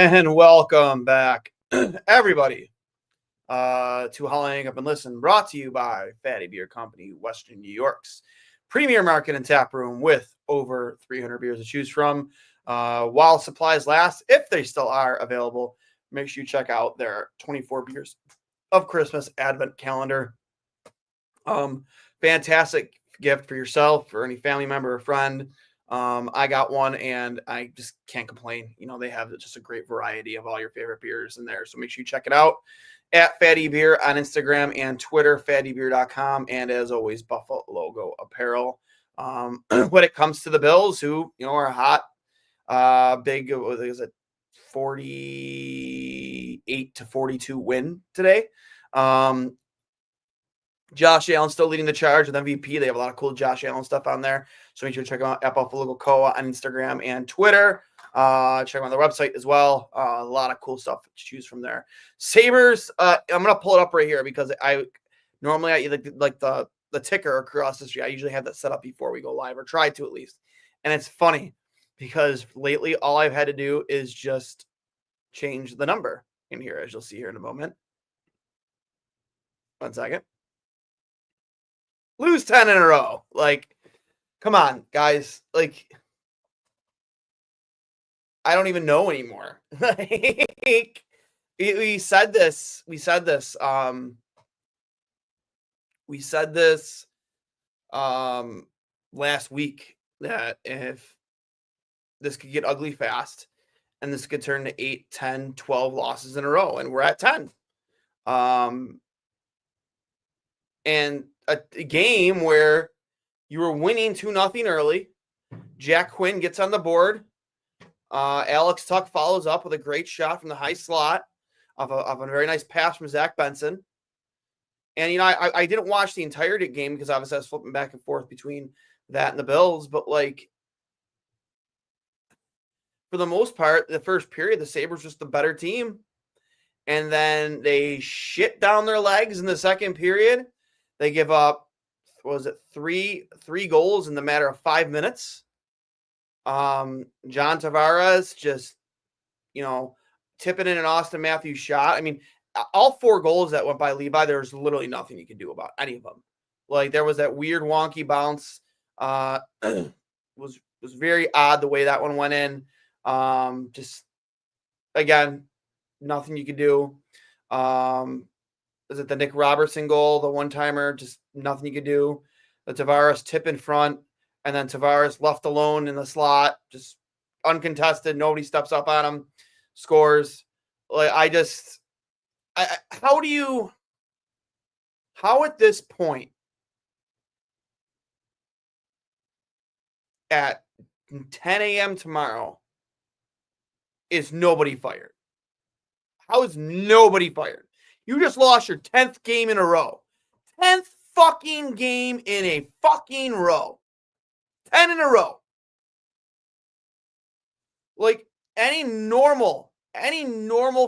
And welcome back, everybody, to Hang Up and Listen, brought to you by Fatty Beer Company, Western New York's premier market and tap room with over 300 beers to choose from. While supplies last, if they still are available, make sure you check out their 24 beers of Christmas Advent calendar. Fantastic gift for yourself, for any family member or friend. I got one and I just can't complain. You know, they have just a great variety of all your favorite beers in there. So make sure you check it out at Fatty Beer on Instagram and Twitter, fattybeer.com. And as always, Buffalo Logo Apparel. When it comes to the Bills, who, you know, are hot, big, is it 48-42 win today. Josh Allen still leading the charge with MVP. They have a lot of cool Josh Allen stuff on there. So make sure to check them out at Buffalo Logo Coa on Instagram and Twitter. Check them on their website as well. A lot of cool stuff to choose from there. Sabres, I'm going to pull it up right here because I normally like the ticker across the street. I usually have that set up before we go live, or try to at least. And it's funny because lately all I've had to do is just change the number in here, as you'll see here in a moment. 1 second. Lose 10 in a row. Like, come on, guys. Like, I don't even know anymore. Like, we said this last week, that if this could get ugly fast and this could turn to 8, 10, 12 losses in a row, and we're at 10. And a game where you were winning 2-0 early. Jack Quinn gets on the board. Alex Tuck follows up with a great shot from the high slot of a very nice pass from Zach Benson. And, you know, I didn't watch the entire game because obviously I was flipping back and forth between that and the Bills. But, like, for the most part, the first period, the Sabres just the better team. And then they shit down their legs in the second period. They give up, three goals in the matter of 5 minutes. John Tavares just, you know, tipping in an Austin Matthews shot. I mean, all 4 goals that went by Levi, there was literally nothing you could do about any of them. Like, there was that weird wonky bounce. Was very odd the way that one went in. Just, again, nothing you could do. Is it the Nick Robertson goal, the one-timer? Just nothing you could do. The Tavares tip in front, and then Tavares left alone in the slot, just uncontested. Nobody steps up on him, scores. Like, how at this point, at 10 a.m. tomorrow, is nobody fired? How is nobody fired? You just lost your 10th game in a row. 10th fucking game in a fucking row. 10 in a row. Like, any normal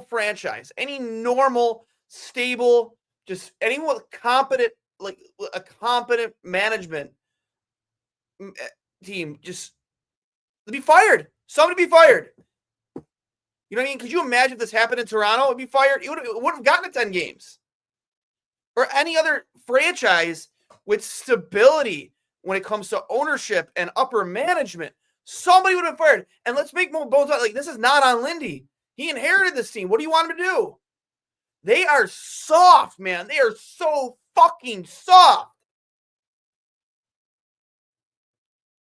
franchise, any normal, stable, just anyone with competent, like a competent management team, just be fired. Somebody be fired. You know what I mean? Could you imagine if this happened in Toronto? It would be fired. It would have gotten to 10 games. Or any other franchise with stability when it comes to ownership and upper management. Somebody would have fired. And let's make more bones out. Like, this is not on Lindy. He inherited this team. What do you want him to do? They are soft, man. They are so fucking soft.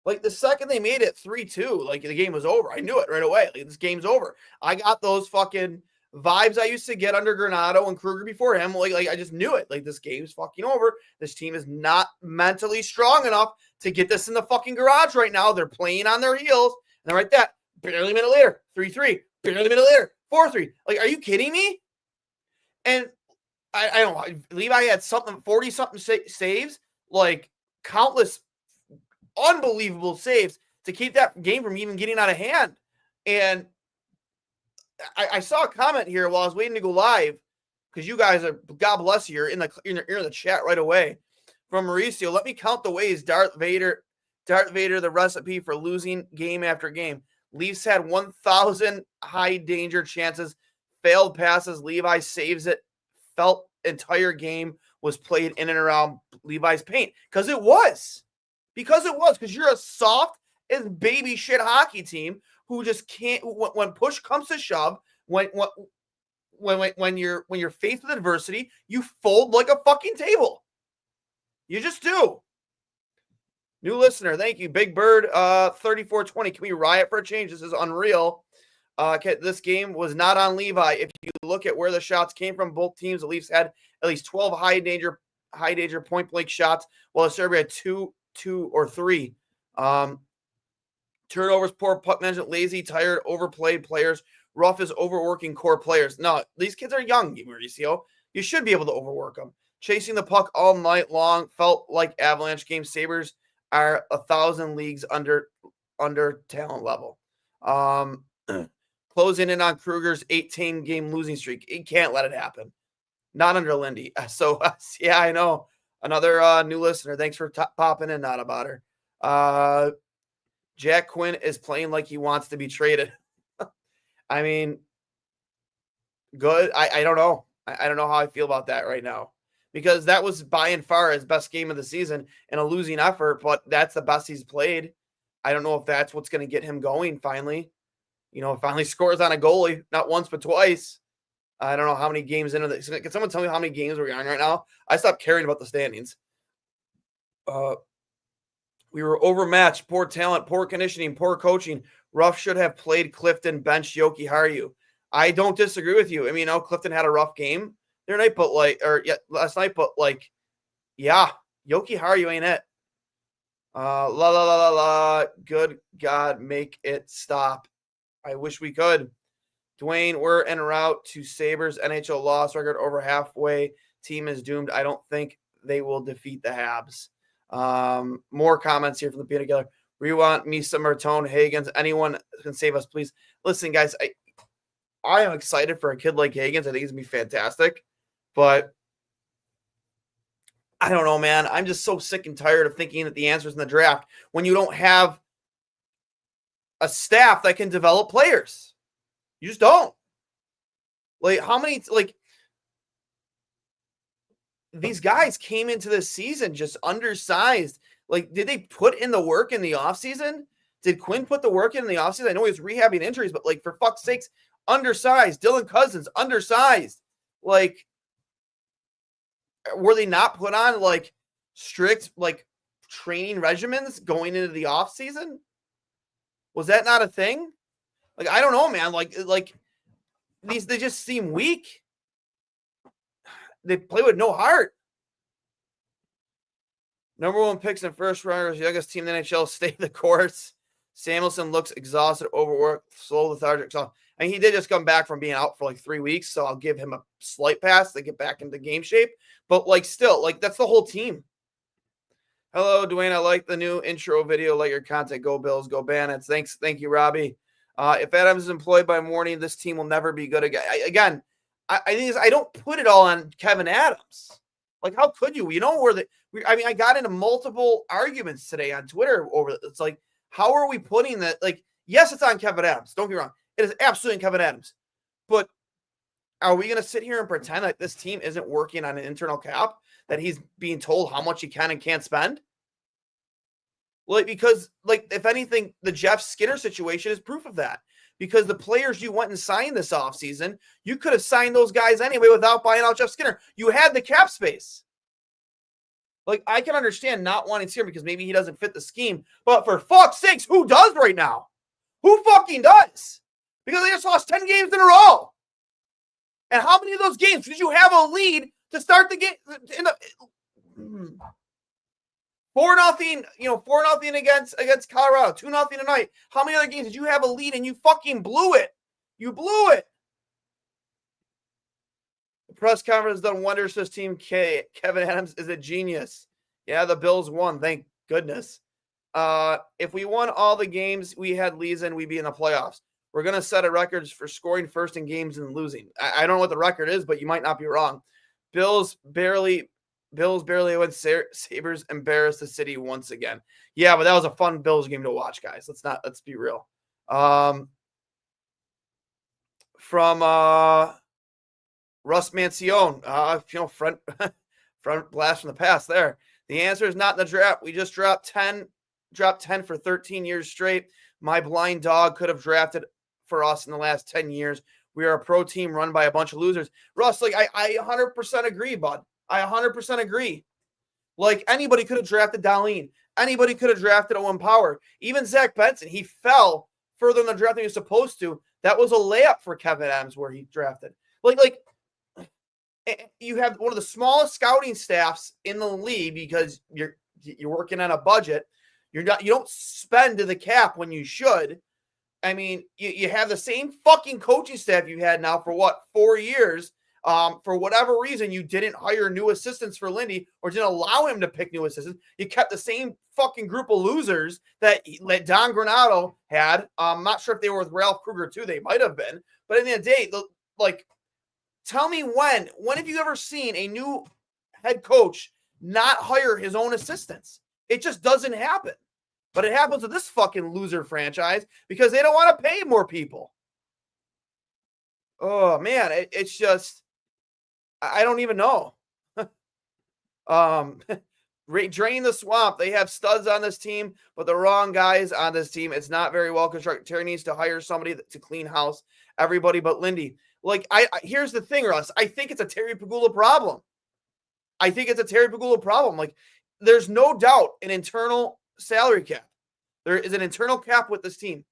Like, the second they made it 3-2, like, the game was over. I knew it right away. Like, this game's over. I got those fucking vibes I used to get under Granato and Kruger before him. Like I just knew it. Like, this game's fucking over. This team is not mentally strong enough to get this in the fucking garage right now. They're playing on their heels. And they're like that. Barely a minute later, 3-3. Barely a minute later, 4-3. Like, are you kidding me? And I don't know. Levi had something, 40-something saves. Like, countless unbelievable saves to keep that game from even getting out of hand. And I saw a comment here while I was waiting to go live, because you guys are, God bless you, you're in the chat right away, from Mauricio. Let me count the ways Darth Vader the recipe for losing game after game. Leafs had 1,000 high danger chances, failed passes. Levi saves it. Felt entire game was played in and around Levi's paint because it was. Because you're a soft as baby shit hockey team who just can't. When push comes to shove, when you're faced with adversity, you fold like a fucking table. You just do. New listener, thank you, Big Bird. 3420. Can we riot for a change? This is unreal. This game was not on Levi. If you look at where the shots came from, both teams, the Leafs had at least 12 high danger point blank shots, while the Sabres had two or three. Turnovers, poor puck management, lazy, tired, overplayed players. Ruff is overworking core players. No, these kids are young, Mauricio. You should be able to overwork them. Chasing the puck all night long felt like Avalanche game. Sabres are 1,000 leagues under talent level. Closing in on Kruger's 18-game losing streak. He can't let it happen. Not under Lindy. So, yeah, I know. Another new listener. Thanks for popping in, not about her. Jack Quinn is playing like he wants to be traded. I mean, good. I don't know. I don't know how I feel about that right now. Because that was by and far his best game of the season in a losing effort, but that's the best he's played. I don't know if that's what's going to get him going finally. Finally scores on a goalie, not once but twice. I don't know how many games into this. Can someone tell me how many games we're on right now? I stopped caring about the standings. We were overmatched, poor talent, poor conditioning, poor coaching. Ruff should have played Clifton, bench Yoki Haru. I don't disagree with you. I mean, Clifton had a rough game the other night, but last night, but yeah, Yoki Haru ain't it. Good God, make it stop. I wish we could. Duane, we're en route to Sabres NHL loss record over halfway. Team is doomed. I don't think they will defeat the Habs. More comments here from the Peanut Gallery. We want Misa, Martone, Higgins. Anyone can save us, please. Listen, guys, I am excited for a kid like Higgins. I think he's going to be fantastic. But I don't know, man. I'm just so sick and tired of thinking that the answer's in the draft when you don't have a staff that can develop players. You just don't. How many, these guys came into this season just undersized. Did they put in the work in the offseason? Did Quinn put the work in the offseason? I know he was rehabbing injuries, but for fuck's sakes, undersized. Dylan Cousins, undersized. Were they not put on strict training regimens going into the offseason? Was that not a thing? I don't know, man. These, they just seem weak. They play with no heart. Number one picks in first rounders, youngest team in the NHL, stay the course. Samuelson looks exhausted, overworked, slow, lethargic. So, he did just come back from being out for 3 weeks, so I'll give him a slight pass to get back into game shape. But still, that's the whole team. Hello, Duane. I like the new intro video. Like your content. Go Bills, go Bandits. Thanks. Thank you, Robbie. If Adams is employed by morning, this team will never be good again. I think I don't put it all on Kevin Adams. How could you? I got into multiple arguments today on Twitter over it. It's how are we putting that? Yes, it's on Kevin Adams. Don't get me wrong. It is absolutely on Kevin Adams. But are we going to sit here and pretend that this team isn't working on an internal cap, that he's being told how much he can and can't spend? Because if anything, the Jeff Skinner situation is proof of that. Because the players you went and signed this offseason, you could have signed those guys anyway without buying out Jeff Skinner. You had the cap space. I can understand not wanting to see him because maybe he doesn't fit the scheme. But for fuck's sakes, who does right now? Who fucking does? Because they just lost 10 games in a row. And how many of those games did you have a lead to start the game? 4-0, 4-0 against Colorado, 2-0 tonight. How many other games did you have a lead and you fucking blew it? You blew it. The press conference has done wonders for this team. Kevin Adams is a genius. Yeah, the Bills won. Thank goodness. If we won all the games we had leads in, we'd be in the playoffs. We're going to set a record for scoring first in games and losing. I don't know what the record is, but you might not be wrong. Bills barely win. Sabres embarrassed the city once again. Yeah, but that was a fun Bills game to watch, guys. Let's be real. From Russ Mancione, front front blast from the past there. The answer is not in the draft. We just dropped 10 for 13 years straight. My blind dog could have drafted for us in the last 10 years. We are a pro team run by a bunch of losers. Russ, like I 100% agree, bud. I 100% agree. Like anybody could have drafted Darlene. Anybody could have drafted Owen Power. Even Zach Benson, he fell further in the draft than he was supposed to. That was a layup for Kevin Adams where he drafted. Like you have one of the smallest scouting staffs in the league because you're working on a budget. You don't spend to the cap when you should. I mean, you have the same fucking coaching staff you had now for 4 years. For whatever reason, you didn't hire new assistants for Lindy or didn't allow him to pick new assistants. You kept the same fucking group of losers that Don Granato had. I'm not sure if they were with Ralph Kruger too. They might have been. But at the end of the day, tell me when have you ever seen a new head coach not hire his own assistants? It just doesn't happen. But it happens with this fucking loser franchise because they don't want to pay more people. Oh, man, it's just, I don't even know. Drain the swamp. They have studs on this team, but the wrong guys on this team. It's not very well constructed. Terry needs to hire somebody to clean house. Everybody but Lindy. Like, here's the thing, Russ. I think it's a Terry Pegula problem. Like, there's no doubt an internal salary cap. There is an internal cap with this team.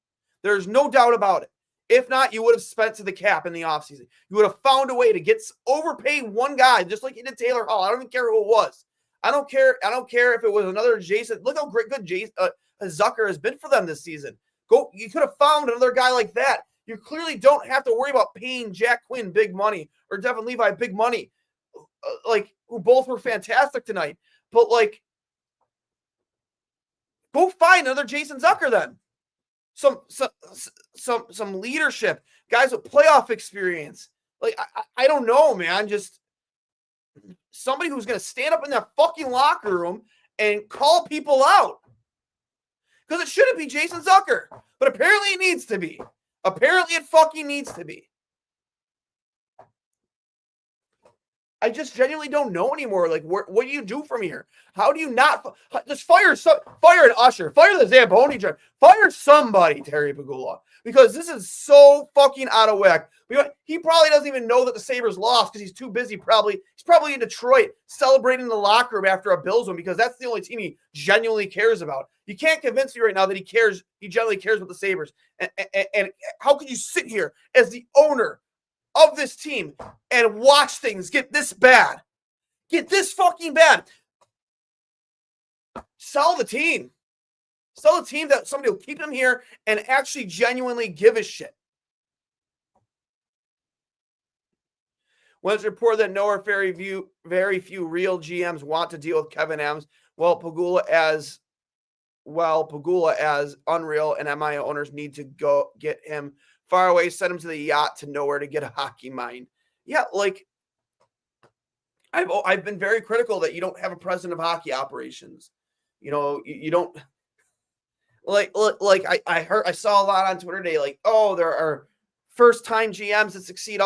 There's no doubt about it. If not, you would have spent to the cap in the offseason. You would have found a way to overpay one guy, just like you did Taylor Hall. I don't even care who it was. I don't care if it was another Jason. Look how good Jason Zucker has been for them this season. You could have found another guy like that. You clearly don't have to worry about paying Jack Quinn big money or Devin Levi big money, who both were fantastic tonight. But go find another Jason Zucker then. Some leadership, guys with playoff experience. I don't know, man. Just somebody who's going to stand up in that fucking locker room and call people out. Because it shouldn't be Jason Zucker. But apparently it needs to be. Apparently it fucking needs to be. I just genuinely don't know anymore. What do you do from here? How do you not just fire an usher, fire the Zamboni driver, fire somebody, Terry Pegula, because this is so fucking out of whack. He probably doesn't even know that the Sabres lost because he's too busy. He's probably in Detroit celebrating in the locker room after a Bills win because that's the only team he genuinely cares about. You can't convince me right now that he cares. He genuinely cares about the Sabres. And how can you sit here as the owner of this team and watch things get this bad? Get this fucking bad. Sell the team. Sell the team that somebody will keep them here and actually genuinely give a shit. When it's reported that nowhere very few real GMs want to deal with Kevin Adams, Pegula as Unreal and MI owners need to go get him far away, send him to the yacht to nowhere to get a hockey mind. Yeah, I've been very critical that you don't have a president of hockey operations. You don't I saw a lot on Twitter today, there are first-time GMs that succeed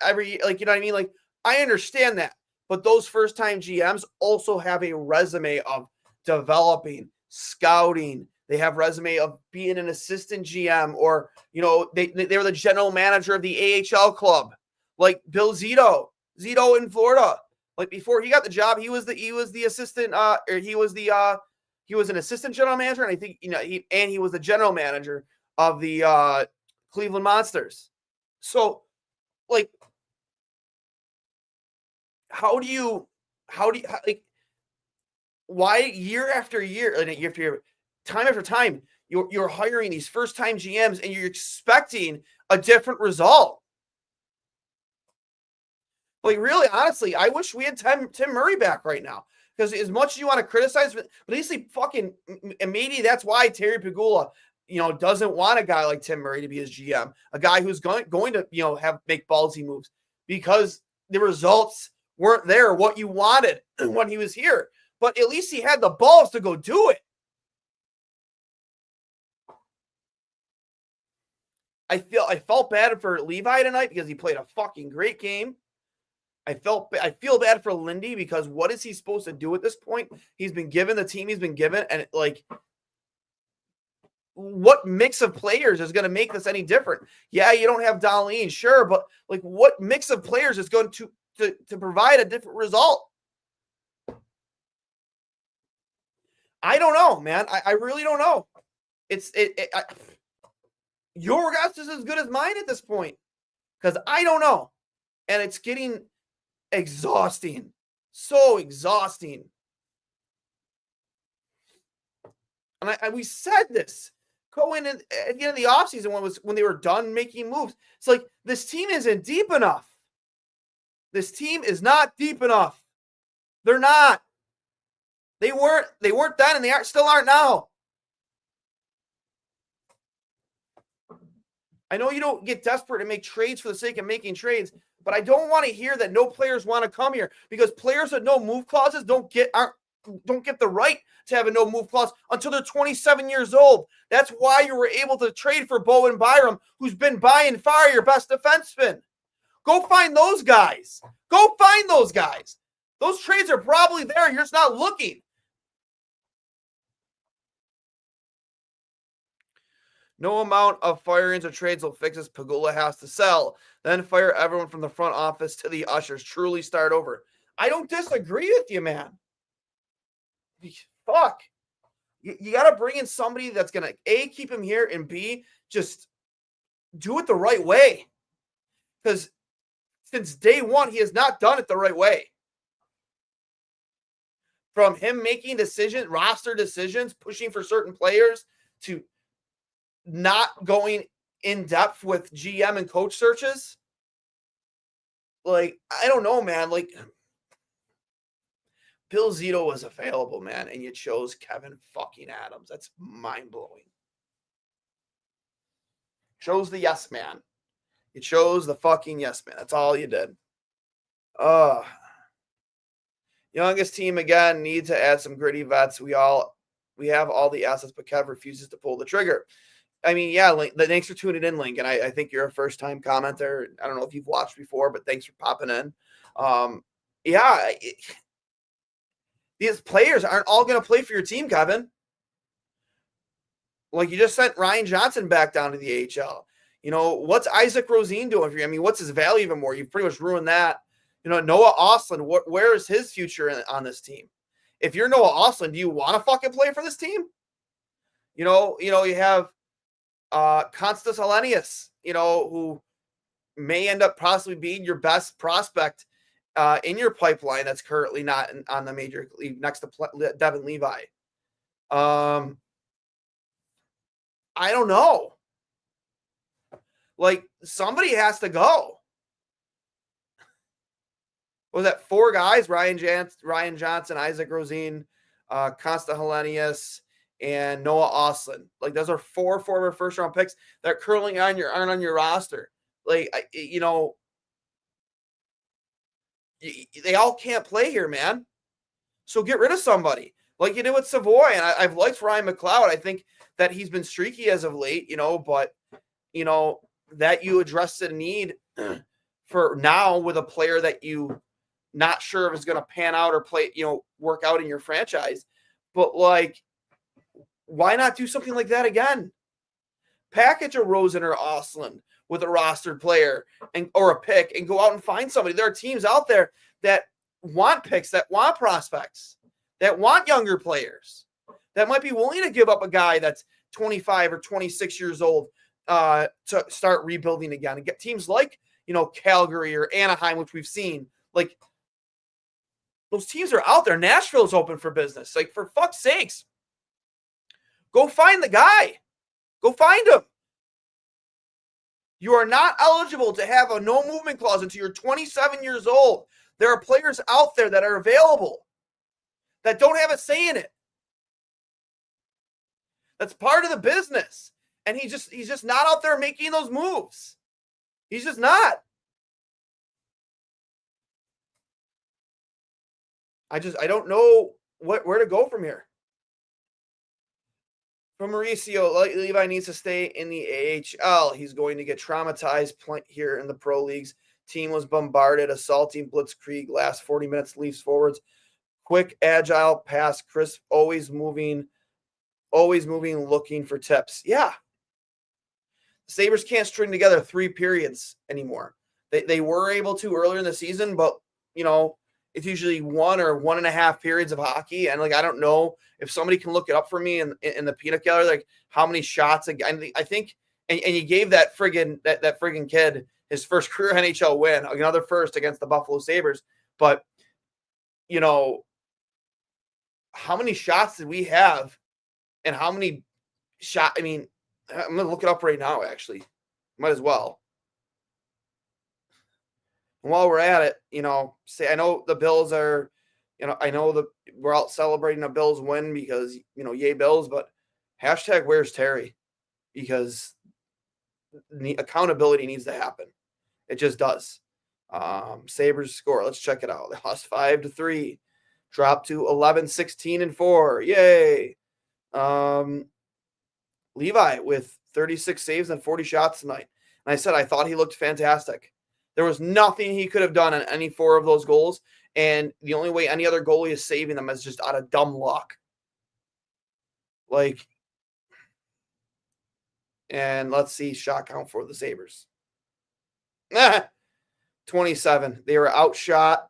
every year. You know what I mean? I understand that, but those first-time GMs also have a resume of developing, scouting. They have resume of being an assistant GM, or they were the general manager of the AHL club, like Bill Zito in Florida. Before he got the job, he was the assistant, he was an assistant general manager, and I think he was the general manager of the Cleveland Monsters. So, why year after year, time after time, you're hiring these first-time GMs and you're expecting a different result? Really, honestly, I wish we had Tim Murray back right now. Because as much as you want to criticize, but at least maybe that's why Terry Pegula, doesn't want a guy like Tim Murray to be his GM, a guy who's going to make ballsy moves, because the results weren't there, what you wanted when he was here. But at least he had the balls to go do it. I felt bad for Levi tonight because he played a fucking great game. I feel bad for Lindy because what is he supposed to do at this point? He's been given the team he's been given, and what mix of players is going to make this any different? Yeah, you don't have Darlene, sure, but what mix of players is going to provide a different result? I don't know, man. I really don't know. Your guess is as good as mine at this point because I don't know, and it's getting exhausting, so exhausting. And we said this going in at the end of the offseason when they were done making moves. It's like this team isn't deep enough. This team is not deep enough. They're not. They weren't then, and they still aren't now. I know you don't get desperate and make trades for the sake of making trades, but I don't want to hear that no players want to come here because players with no move clauses don't get the right to have a no move clause until they're 27 years old. That's why you were able to trade for Bowen Byram, who's been by and far your best defenseman. Go find those guys. Go find those guys. Those trades are probably there. You're just not looking. No amount of firings or trades will fix this. Pagula has to sell. Then fire everyone from the front office to the ushers. Truly start over. I don't disagree with you, man. Fuck. You got to bring in somebody that's going to, A, keep him here, and B, just do it the right way. Because since day one, he has not done it the right way. From him making decisions, roster decisions, pushing for certain players, to not going in depth with GM and coach searches. I don't know, man. Bill Zito was available, man, and you chose Kevin fucking Adams. That's mind-blowing. Chose the yes man. You chose the fucking yes man. That's all you did. Youngest team again, need to add some gritty vets. We have all the assets, but Kev refuses to pull the trigger. I mean, yeah, thanks for tuning in, Link. And I think you're a first-time commenter. I don't know if you've watched before, but thanks for popping in. These players aren't all going to play for your team, Kevin. You just sent Ryan Johnson back down to the AHL. What's Isaac Rosine doing for you? I mean, what's his value even more? You've pretty much ruined that. Noah Ostlund, where is his future on this team? If you're Noah Ostlund, do you want to fucking play for this team? You have Konstas Hellenius, who may end up possibly being your best prospect in your pipeline that's currently not on the major league next to Devin Levi. I don't know. Somebody has to go. What was that 4 guys? Ryan Johnson, Isaac Rosine, Konstas Hellenius, and Noah Ostlund. Those are 4 former first-round picks that currently aren't on your roster. They all can't play here, man. So get rid of somebody like you did with Savoy. And I've liked Ryan McLeod. I think that he's been streaky as of late, but that you addressed a need for now with a player that you not sure if is going to pan out or play, work out in your franchise. But why not do something like that again? Package a Rosen or Ostlund with a rostered player or a pick and go out and find somebody. There are teams out there that want picks, that want prospects, that want younger players, that might be willing to give up a guy that's 25 or 26 years old to start rebuilding again and get teams like, Calgary or Anaheim, which we've seen. Those teams are out there. Nashville's open for business. For fuck's sakes, go find the guy. Go find him. You are not eligible to have a no movement clause until you're 27 years old. There are players out there that are available that don't have a say in it. That's part of the business. And he's just not out there making those moves. He's just not. I don't know where to go from here. From Mauricio, Levi needs to stay in the AHL. He's going to get traumatized here in the pro leagues. Team was bombarded, assaulting blitzkrieg last 40 minutes, Leafs forwards. Quick, agile pass, crisp, always moving, looking for tips. Yeah. Sabres can't string together 3 periods anymore. They were able to earlier in the season, but, it's usually 1 or 1.5 periods of hockey. And, I don't know if somebody can look it up for me in the peanut gallery, how many shots. I think, and you gave that friggin' kid his first career NHL win, another first against the Buffalo Sabres. But, how many shots did we have and how many I'm going to look it up right now, actually. Might as well. And while we're at it, say I know the Bills are, I know we're out celebrating a Bills win because, yay Bills, but hashtag where's Terry? Because accountability needs to happen. It just does. Sabres score. Let's check it out. They lost 5-3, dropped to 11-16-4. Yay. Levi with 36 saves and 40 shots tonight. And I said I thought he looked fantastic. There was nothing he could have done on any 4 of those goals. And the only way any other goalie is saving them is just out of dumb luck. And let's see shot count for the Sabres. 27. They were outshot.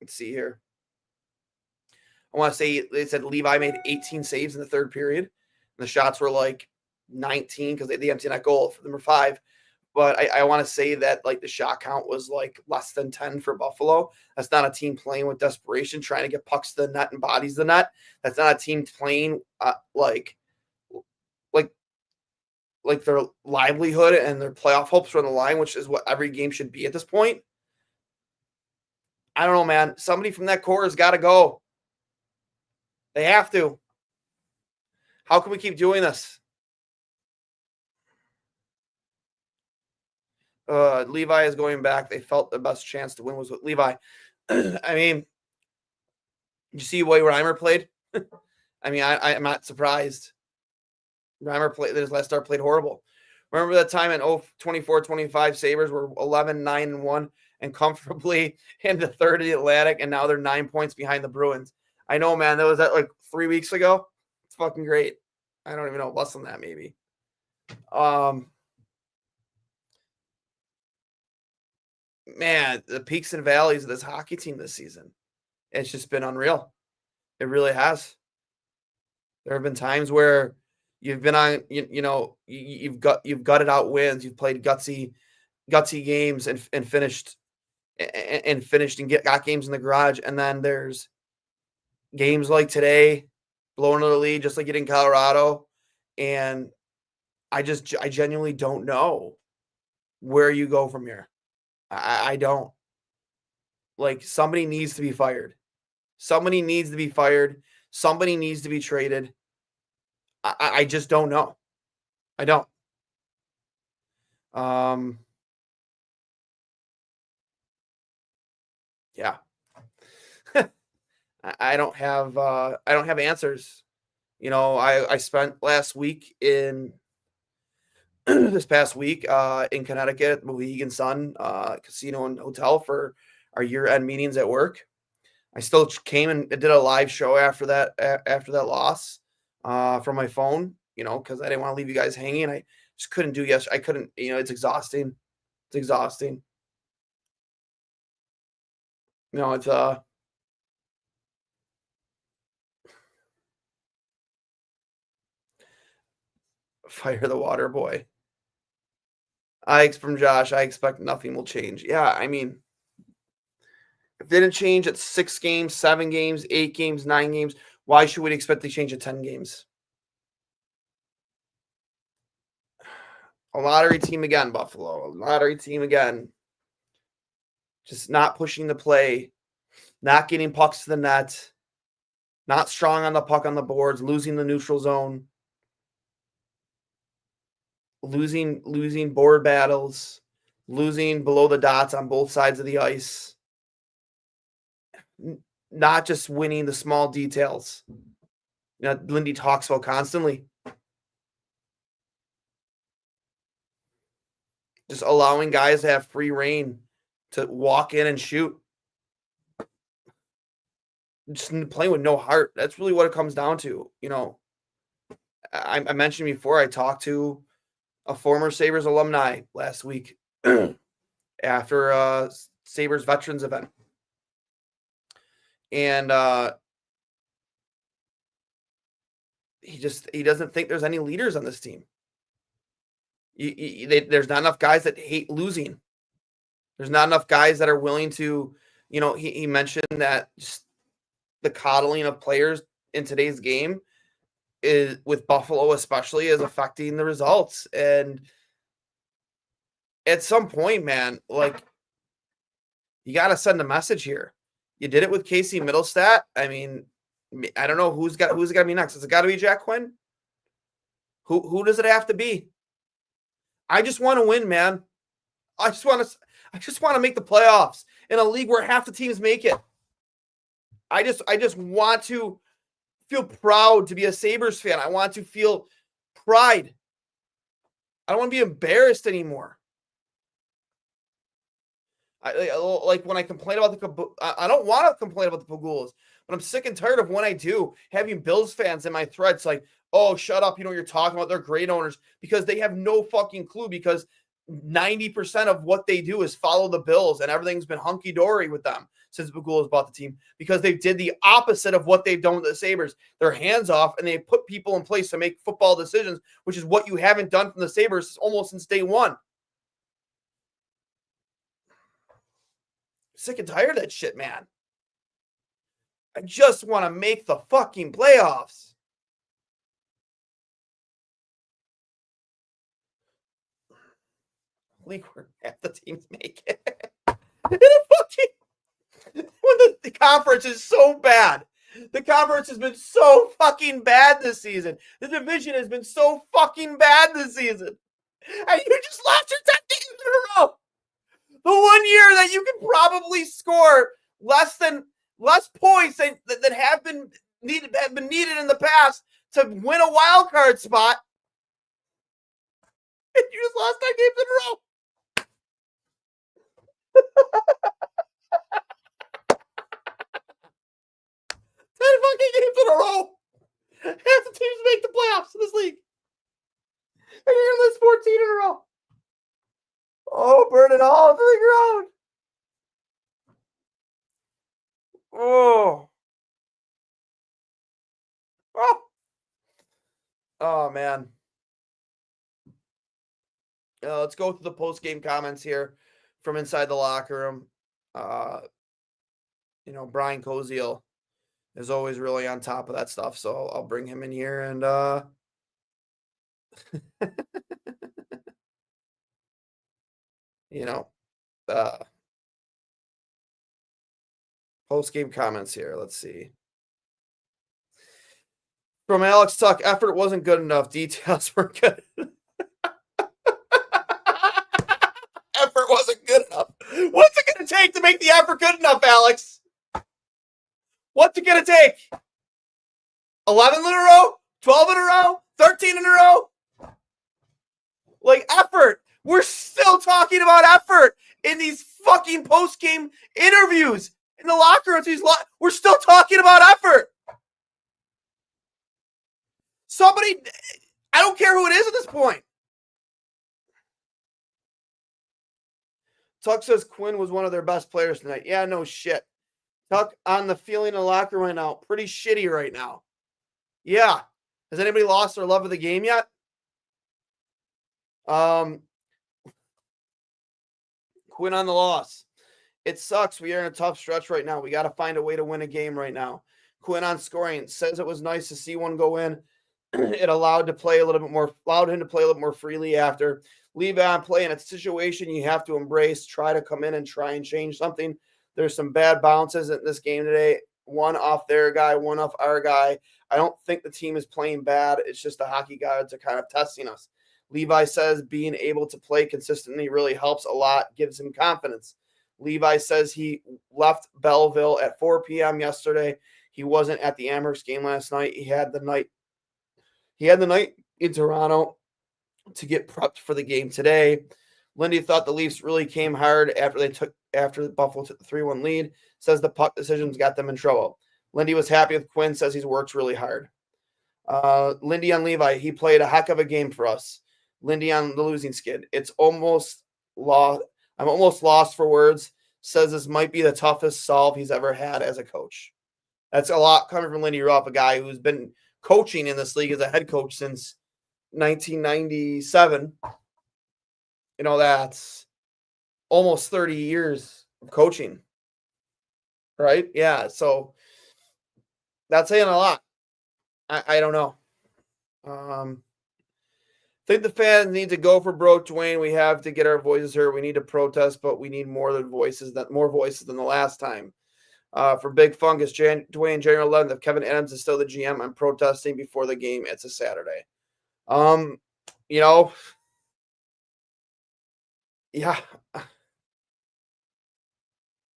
Let's see here. I want to say they said Levi made 18 saves in the third period. And the shots were 19 because they emptied that goal. For them were 5. But I want to say that the shot count was less than 10 for Buffalo. That's not a team playing with desperation, trying to get pucks to the net and bodies to the net. That's not a team playing like their livelihood and their playoff hopes are on the line, which is what every game should be at this point. I don't know, man. Somebody from that core has got to go. They have to. How can we keep doing this? Levi is going back. They felt the best chance to win was with Levi. You see the way Reimer played? I'm not surprised. Reimer played, his last start played horrible. Remember that time in 24-25 Sabres were 11-9-1 and comfortably in the third of the Atlantic, and now they're 9 points behind the Bruins. I know, man. That was 3 weeks ago. It's fucking great. I don't even know, less than that maybe. Man, the peaks and valleys of this hockey team this season. It's just been unreal. It really has. There have been times where you've been on, you've gutted out wins. You've played gutsy games and finished and got games in the garage. And then there's games like today, blowing another lead, just like you did in Colorado. And I genuinely don't know where you go from here. I don't. Somebody needs to be fired. Somebody needs to be fired. Somebody needs to be traded. I just don't know. I don't. Yeah. I don't have answers. I spent last week this past week in Connecticut at Mohegan Sun Casino and Hotel for our year-end meetings at work. I still came and did a live show after that loss from my phone, because I didn't want to leave you guys hanging. I just couldn't do I couldn't, it's exhausting. It's exhausting. It's fire the water boy. From Josh, I expect nothing will change. Yeah, if it didn't change at 6 games, 7 games, 8 games, 9 games, why should we expect to change at 10 games? A lottery team again, Buffalo. A lottery team again. Just not pushing the play, not getting pucks to the net, not strong on the puck on the boards, losing the neutral zone, losing board battles, losing below the dots on both sides of the ice, not just winning the small details. Lindy talks about constantly. Just allowing guys to have free reign to walk in and shoot. Just playing with no heart. That's really what it comes down to. I mentioned before, I talked to a former Sabres alumni last week after a Sabres veterans event. And he doesn't think there's any leaders on this team. There's not enough guys that hate losing. There's not enough guys that are willing to, he mentioned that just the coddling of players in today's game is, with Buffalo especially, is affecting the results. And at some point, man, like, you got to send a message here. You did it with Casey Middlestat. I mean, I don't know who's got to be next. Has it got to be Jack Quinn? Who does it have to be? I just want to win, man. I just want to make the playoffs in a league where half the teams make it. I just want to feel proud to be a Sabres fan. I want to feel pride. I don't want to be embarrassed anymore. Like when I complain about I don't want to complain about the Pagulas, but I'm sick and tired of when I do having Bills fans in my threads like, oh, shut up, you're talking about, they're great owners, because they have no fucking clue, because 90% of what they do is follow the Bills, and everything's been hunky-dory with them since Pagulas bought the team, because they did the opposite of what they've done with the Sabres. They're hands off, and they put people in place to make football decisions, which is what you haven't done from the Sabres almost since day one. Sick and tired of that shit, man. I just want to make the fucking playoffs. League where half the teams make it. When the conference is so bad. The conference has been so fucking bad this season. The division has been so fucking bad this season. And you just lost your 10 games in a row. The 1 year that you can probably score less points that have been needed in the past to win a wild card spot. And you just lost 10 games in a row. 10 fucking games in a row. Half the teams make the playoffs in this league. And you're going to lose 14 in a row. Oh, burn it all to the ground. Oh, man. Let's go through the post-game comments here from inside the locker room. Brian Koziel is always really on top of that stuff, so I'll bring him in here and post-game comments here. Let's see. From Alex Tuck, effort wasn't good enough. Details were good. Effort wasn't good enough. What's it going to take to make the effort good enough, Alex? What's it going to take? 11 in a row? 12 in a row? 13 in a row? Like, effort. We're still talking about effort in these fucking post-game interviews in the locker rooms. We're still talking about effort. Somebody, I don't care who it is at this point. Tuck says Quinn was one of their best players tonight. Yeah, no shit. Tuck on the feeling in the locker room right now. Pretty shitty right now. Yeah. Has anybody lost their love of the game yet? Quinn on the loss. It sucks. We are in a tough stretch right now. We got to find a way to win a game right now. Quinn on scoring says it was nice to see one go in. It allowed him to play a little bit more freely after. Leave on play in a situation you have to embrace. Try to come in and try and change something. There's some bad bounces in this game today. One off their guy, one off our guy. I don't think the team is playing bad. It's just the hockey gods are kind of testing us. Levi says being able to play consistently really helps a lot, gives him confidence. Levi says he left Belleville at 4 p.m. yesterday. He wasn't at the Amherst game last night. He had the night in Toronto to get prepped for the game today. Lindy thought the Leafs really came hard after Buffalo took the 3-1 lead. Says the puck decisions got them in trouble. Lindy was happy with Quinn. Says he's worked really hard. Lindy on Levi, he played a heck of a game for us. Lindy on the losing skid. It's almost lost. I'm almost lost for words. Says this might be the toughest solve he's ever had as a coach. That's a lot coming from Lindy Ruff, a guy who's been coaching in this league as a head coach since 1997. That's almost 30 years of coaching, right? Yeah, so that's saying a lot. I don't know. I think the fans need to go for broke Duane. We have to get our voices heard. We need to protest, but we need more voices than the last time. For Big Fungus, Duane, January 11th, if Kevin Adams is still the GM, I'm protesting before the game. It's a Saturday. Yeah,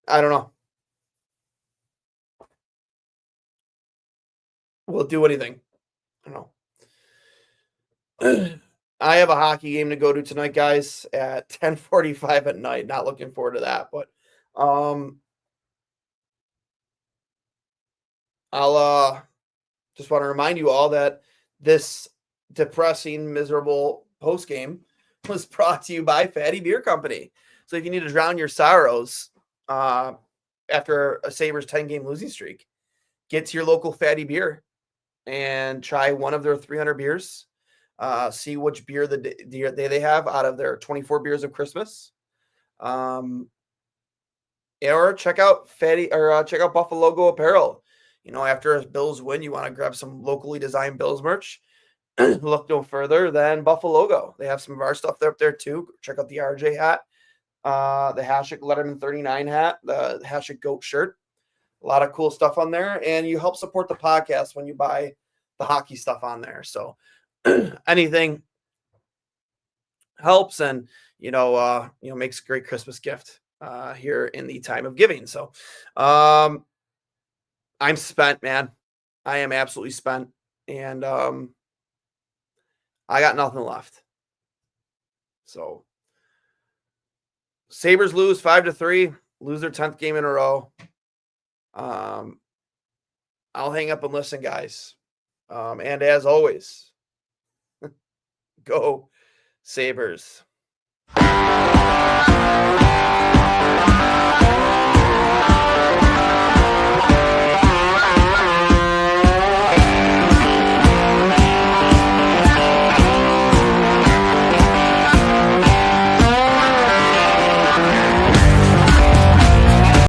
I don't know. We'll do anything. I don't know. I have a hockey game to go to tonight, guys, at 10:45 at night. Not looking forward to that, but I'll just want to remind you all that this depressing, miserable post game was brought to you by Fatty Beer Company. So if you need to drown your sorrows after a Sabres 10-game losing streak, get to your local Fatty Beer and try one of their 300 beers. See which beer they have out of their 24 beers of Christmas. Or check out check out Buffalo Logo apparel. After a Bills win, you want to grab some locally designed Bills merch. Look no further than Buffalo Logo. They have some of our stuff up there too. Check out the RJ hat, the Hashik Letterman 39 hat, the Hashik Goat shirt. A lot of cool stuff on there, and you help support the podcast when you buy the hockey stuff on there. So anything helps, and makes a great Christmas gift here in the time of giving. So I'm spent, man. I am absolutely spent, and I got nothing left. So Sabres lose 5-3, lose their 10th game in a row. I'll hang up and listen, guys. And as always, go Sabres.